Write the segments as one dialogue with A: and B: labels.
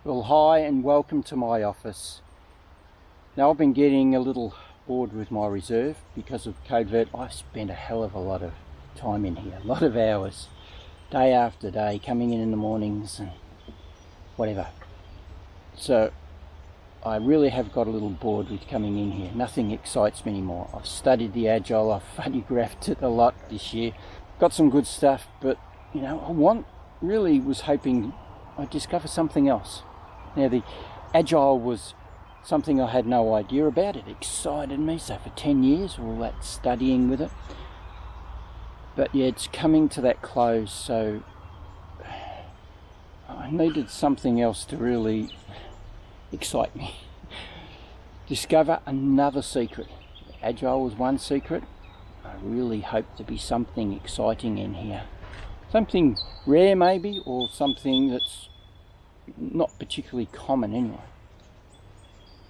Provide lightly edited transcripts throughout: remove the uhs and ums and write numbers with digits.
A: Well, hi and welcome to my office. Now, I've been getting a little bored with my reserve because of covert. I've spent a hell of a lot of time in here, a lot of hours, day after day, coming in the mornings and whatever. So I really have got a little bored with coming in here. Nothing excites me anymore. I've studied the Agile, I've photographed it a lot this year, got some good stuff, but was hoping I'd discover something else. Now, the Agile was something I had no idea about. It excited me, so for 10 years, all that studying with it. But yeah, it's coming to that close, so I needed something else to really excite me. Discover another secret. Agile was one secret. I really hope to be something exciting in here. Something rare maybe, or something that's not particularly common anyway.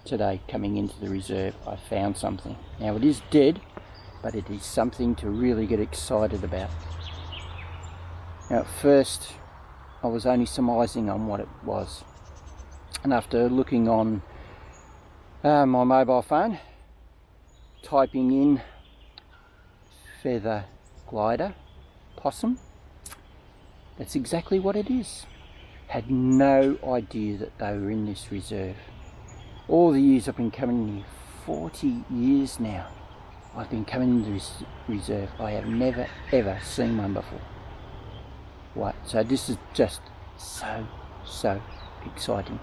A: Today, coming into the reserve, I found something. Now, it is dead, but it is something to really get excited about. Now, at first, I was only surmising on what it was. And after looking on my mobile phone, typing in feather glider possum, that's exactly what it is. Had no idea that they were in this reserve. All the years I've been coming here, 40 years now, I've been coming into this reserve. I have never ever seen one before. What? So this is just so exciting.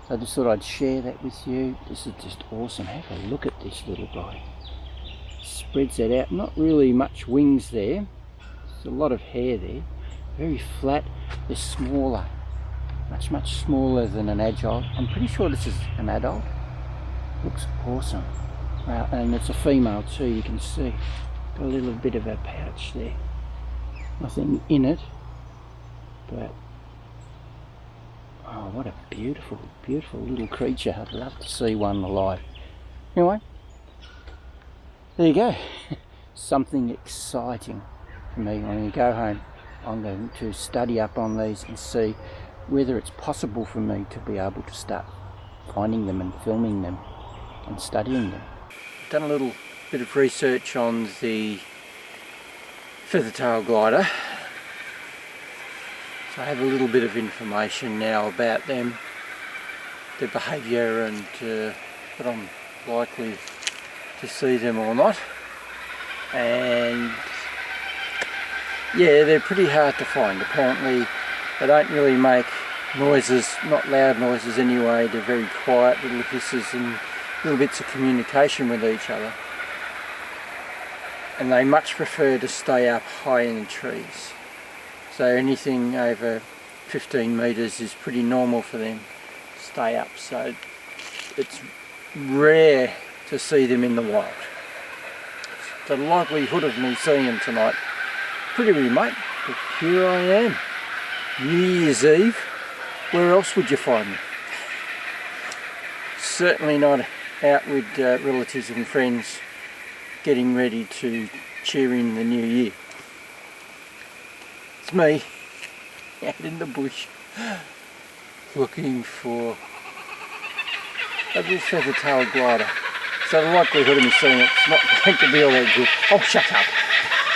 A: So I just thought I'd share that with you. This is just awesome. Have a look at this little guy. Spreads that out. Not really much wings there. There's a lot of hair there. Very flat. They're smaller. Much smaller than an Agile. I'm pretty sure this is an adult. Looks awesome. And it's a female too, you can see. Got a little bit of a pouch there. Nothing in it. But oh, what a beautiful little creature. I'd love to see one alive. Anyway, there you go. Something exciting for me. When you go home, I'm going to study up on these and see whether it's possible for me to be able to start finding them and filming them and studying them. I've done a little bit of research on the feathertail glider. I have a little bit of information now about them, their behaviour, and that I'm likely to see them or not. And yeah, they're pretty hard to find. Apparently they don't really make noises, not loud noises anyway. They're very quiet little hisses and little bits of communication with each other. And they much prefer to stay up high in the trees. So anything over 15 metres is pretty normal for them to stay up. So it's rare to see them in the wild. The likelihood of me seeing them tonight, pretty remote, but here I am. New Year's Eve, where else would you find me? Certainly not out with relatives and friends getting ready to cheer in the new year. It's me, out in the bush, looking for a little feathertail glider. So the likelihood of me seeing it's not going to be all that good. Oh, shut up.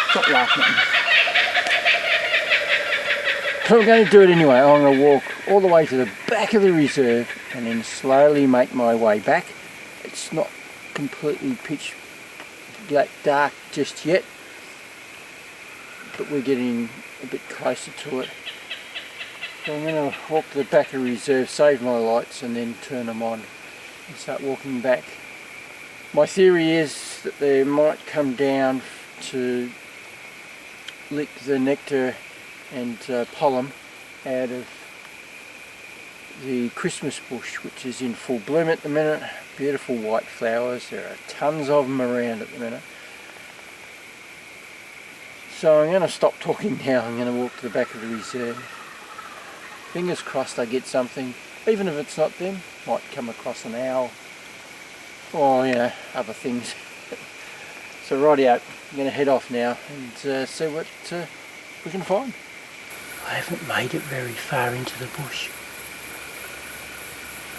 A: Stop laughing at me. So I'm going to do it anyway. I'm going to walk all the way to the back of the reserve and then slowly make my way back. It's not completely pitch black dark just yet, but we're getting a bit closer to it. So I'm going to walk to the back of the reserve, save my lights, and then turn them on and start walking back. My theory is that they might come down to lick the nectar and pollen out of the Christmas bush, which is in full bloom at the minute. Beautiful white flowers. There are tons of them around at the minute. So I'm going to stop talking now. I'm going to walk to the back of the reserve. Fingers crossed I get something. Even if it's not them, might come across an owl or other things. So rightio, I'm going to head off now and see what we can find. I haven't made it very far into the bush.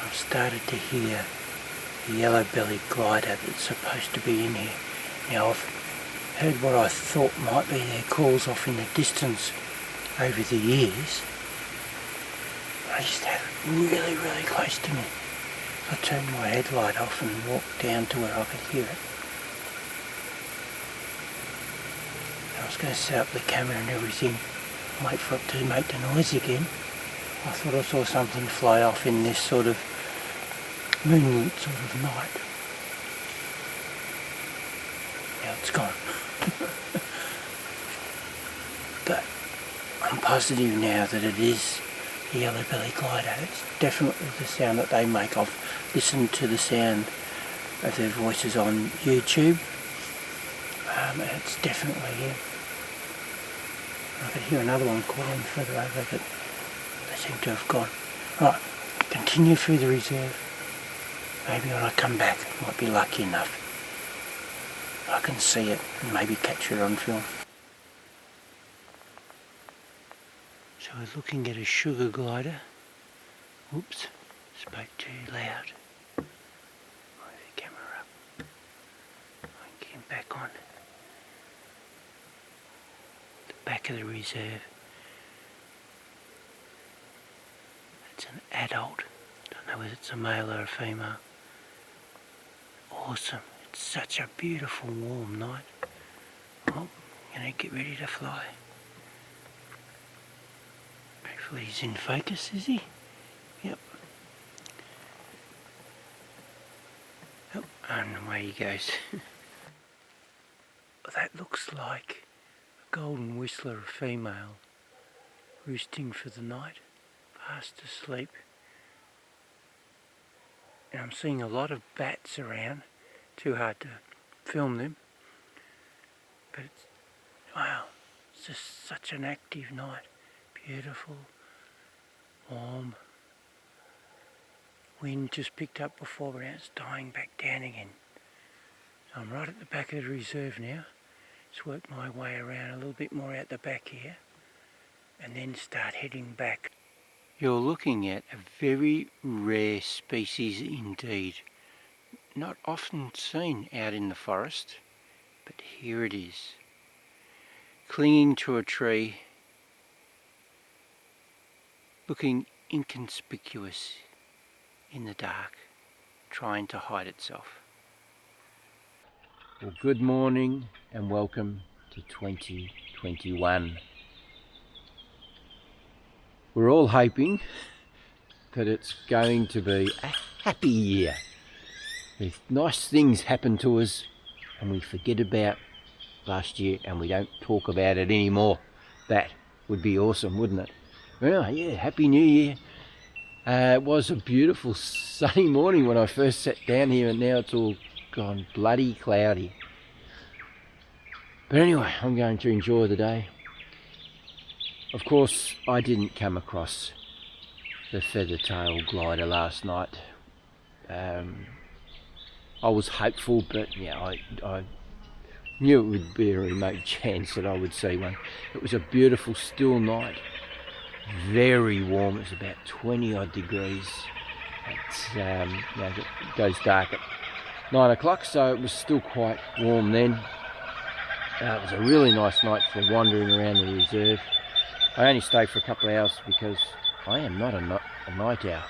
A: I've started to hear the yellow-bellied glider that's supposed to be in here. Now I've heard what I thought might be their calls off in the distance over the years. I just had it really, really close to me. I turned my headlight off and walked down to where I could hear it. I was going to set up the camera and everything, wait for it to make the noise again. I thought I saw something fly off in this sort of moonlit sort of night. Now it's gone. But I'm positive now that it is the yellow-bellied glider. It's definitely the sound that they make. I've listened to the sound of their voices on YouTube, and it's definitely him. I could hear another one calling further over, but they seem to have gone. Right, continue through the reserve. Maybe when I come back, I might be lucky enough I can see it and maybe capture it on film. So we're looking at a sugar glider. Oops, spoke too loud. Move the camera up. I'll get him back on. The back of the reserve. It's an adult. Don't know whether it's a male or a female. Awesome. It's such a beautiful warm night. Oh, gonna get ready to fly. Hopefully he's in focus, is he? Yep. Oh, and away he goes. That looks like a golden whistler, a female, roosting for the night, fast asleep. And I'm seeing a lot of bats around. Too hard to film them. But it's, wow, it's just such an active night. Beautiful, warm. Wind just picked up before, but now it's dying back down again. So I'm right at the back of the reserve now. Just work my way around a little bit more out the back here, and then start heading back. You're looking at a very rare species indeed. Not often seen out in the forest, but here it is. Clinging to a tree, looking inconspicuous in the dark, trying to hide itself. Well, good morning and welcome to 2021. We're all hoping that it's going to be a happy year. If nice things happen to us and we forget about last year and we don't talk about it anymore, that would be awesome, wouldn't it? Well, yeah, Happy New Year. It was a beautiful sunny morning when I first sat down here, and now it's all gone bloody cloudy. But anyway, I'm going to enjoy the day. Of course, I didn't come across the feather-tailed glider last night. I was hopeful, but yeah, I knew it would be a remote chance that I would see one. It was a beautiful still night, very warm. It was about 20 odd degrees. It goes dark at 9 o'clock, so it was still quite warm then. It was a really nice night for wandering around the reserve. I only stayed for a couple of hours because I am not a night owl.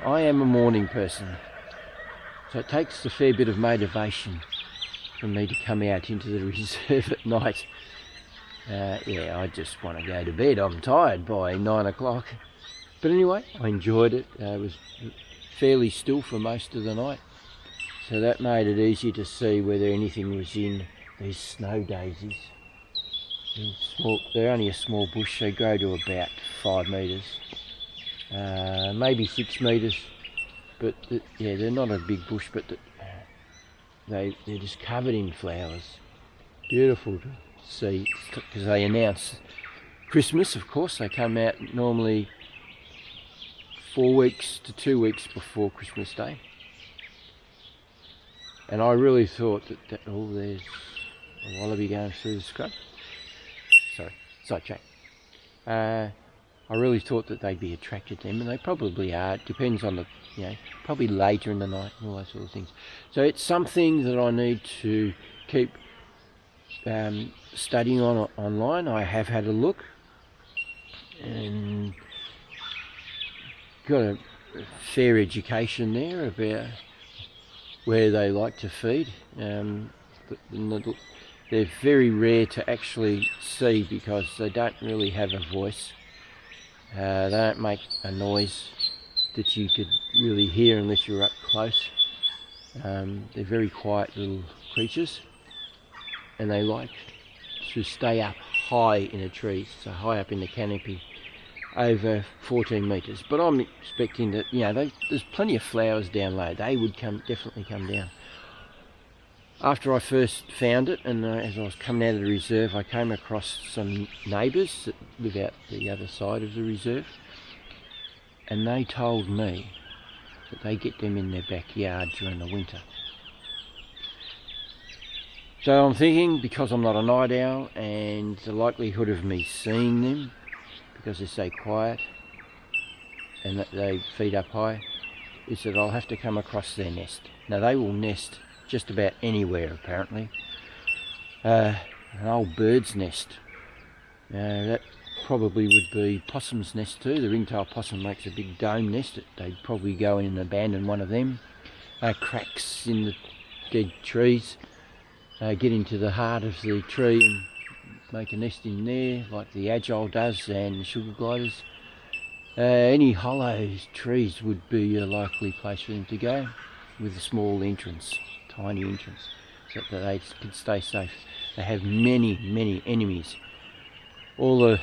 A: I am a morning person. So it takes a fair bit of motivation for me to come out into the reserve at night. Yeah, I just want to go to bed. I'm tired by 9 o'clock. But anyway, I enjoyed it. It was fairly still for most of the night. So that made it easy to see whether anything was in these snow daisies. They're only a small bush. They grow to about 5 metres. Maybe 6 metres. But yeah, they're not a big bush, but they're just covered in flowers. Beautiful to see, because they announce Christmas, of course. They come out normally 4 weeks to 2 weeks before Christmas Day. And I really thought that oh, there's a wallaby going through the scrub. Sorry, sidetrack. I really thought that they'd be attracted to them, and they probably are. It depends on the, probably later in the night and all those sort of things. So it's something that I need to keep studying on online. I have had a look and got a fair education there about where they like to feed. They're very rare to actually see because they don't really have a voice. They don't make a noise that you could really hear unless you're up close. They're very quiet little creatures, and they like to stay up high in a tree, so high up in the canopy, over 14 metres. But I'm expecting that, there's plenty of flowers down low. They would definitely come down. After I first found it, and as I was coming out of the reserve, I came across some neighbours that live out the other side of the reserve, and they told me that they get them in their backyard during the winter. So I'm thinking, because I'm not a night owl, and the likelihood of me seeing them, because they're so quiet and that they feed up high, is that I'll have to come across their nest. Now they will nest just about anywhere apparently. An old bird's nest. That probably would be possum's nest too. The ringtail possum makes a big dome nest. They'd probably go in and abandon one of them. Cracks in the dead trees. Get into the heart of the tree and make a nest in there like the agile does and the sugar gliders. Any hollow trees would be a likely place for them to go, with a small entrance, tiny entrance, so that they can stay safe. They have many, many enemies. All the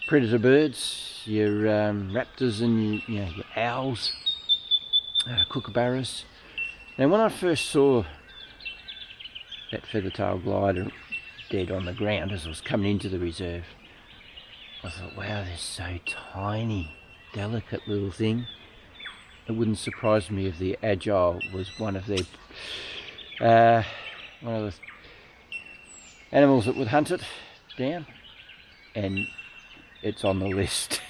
A: predator birds, your raptors and your owls, kookaburras. Now when I first saw that feather-tailed glider dead on the ground as I was coming into the reserve, I thought, wow, they're so tiny, delicate little thing. It wouldn't surprise me if the agile was one of the animals that would hunt it down, and it's on the list.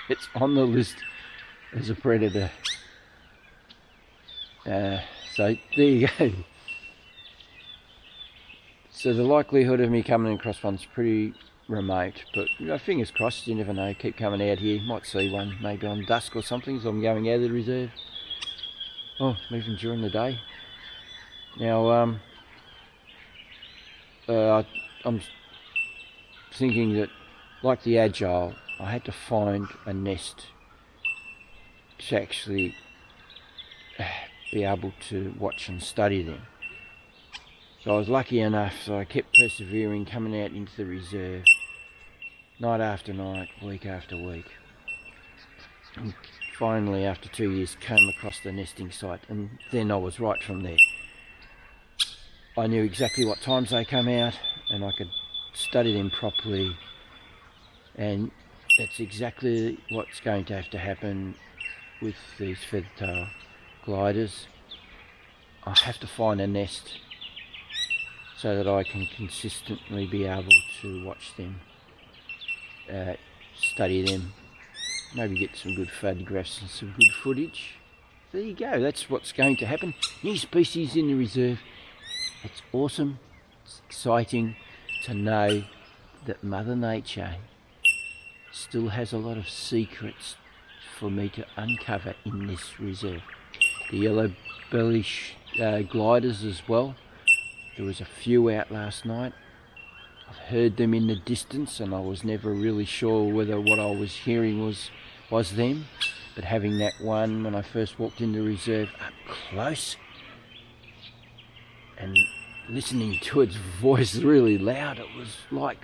A: It's on the list as a predator. So there you go. So the likelihood of me coming across one's pretty remote, but fingers crossed, you never know. Keep coming out here, might see one maybe on dusk or something as I'm going out of the reserve, or even during the day. Now I'm thinking that, like the agile, I had to find a nest to actually be able to watch and study them. So I was lucky enough, so I kept persevering, coming out into the reserve, night after night, week after week. And finally, after 2 years, came across the nesting site, and then I was right from there. I knew exactly what times they come out, and I could study them properly, and that's exactly what's going to have to happen with these feather-tail gliders. I have to find a nest so that I can consistently be able to watch them, study them, maybe get some good photographs and some good footage. There you go, that's what's going to happen. New species in the reserve. It's awesome, it's exciting to know that Mother Nature still has a lot of secrets for me to uncover in this reserve. The yellow bellish gliders as well. There was a few out last night. I've heard them in the distance, and I was never really sure whether what I was hearing was them. But having that one when I first walked in the reserve up close and listening to its voice really loud, it was like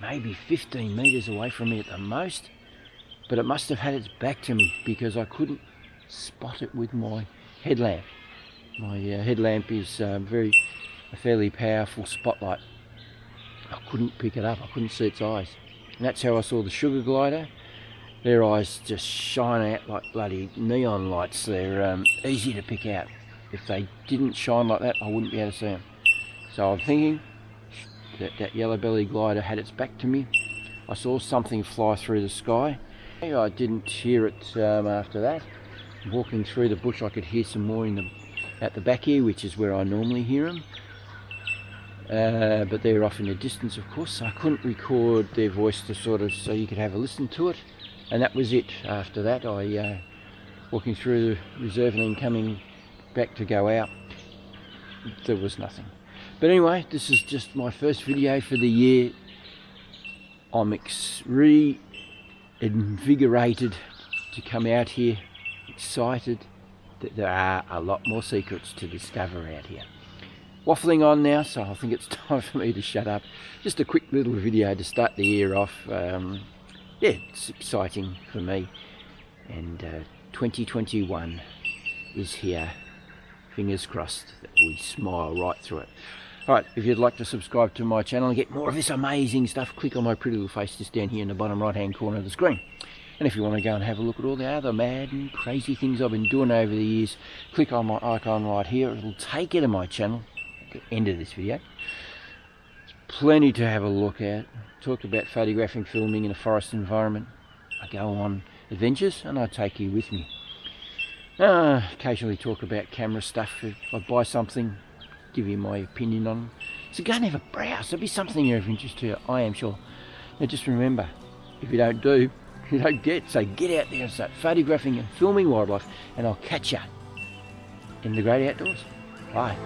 A: maybe 15 metres away from me at the most. But it must have had its back to me because I couldn't spot it with my headlamp. My headlamp is a fairly powerful spotlight. I couldn't pick it up, I couldn't see its eyes. And that's how I saw the sugar glider. Their eyes just shine out like bloody neon lights. They're easy to pick out. If they didn't shine like that, I wouldn't be able to see them. So I'm thinking that yellow belly glider had its back to me. I saw something fly through the sky. I didn't hear it after that. Walking through the bush, I could hear some more at the back here, which is where I normally hear them. But they're off in the distance, of course, so I couldn't record their voice so you could have a listen to it. And that was it. After that, I walking through the reserve and then coming back to go out, there was nothing. But anyway, this is just my first video for the year. I'm reinvigorated to come out here, excited that there are a lot more secrets to discover out here. Waffling on now, so I think it's time for me to shut up. Just a quick little video to start the year off. Yeah, it's exciting for me. And 2021 is here. Fingers crossed that we smile right through it. Alright, if you'd like to subscribe to my channel and get more of this amazing stuff, click on my pretty little face just down here in the bottom right hand corner of the screen. And if you want to go and have a look at all the other mad and crazy things I've been doing over the years, click on my icon right here. It'll take you to my channel at the end of this video. There's plenty to have a look at. Talked about photographing, filming in a forest environment. I go on adventures and I take you with me. Occasionally talk about camera stuff. If I buy something, give you my opinion on it. So go and have a browse. There'll be something there of interest to you, I am sure. Now just remember, if you don't do, you don't get. So get out there and start photographing and filming wildlife, and I'll catch you in the great outdoors. Bye.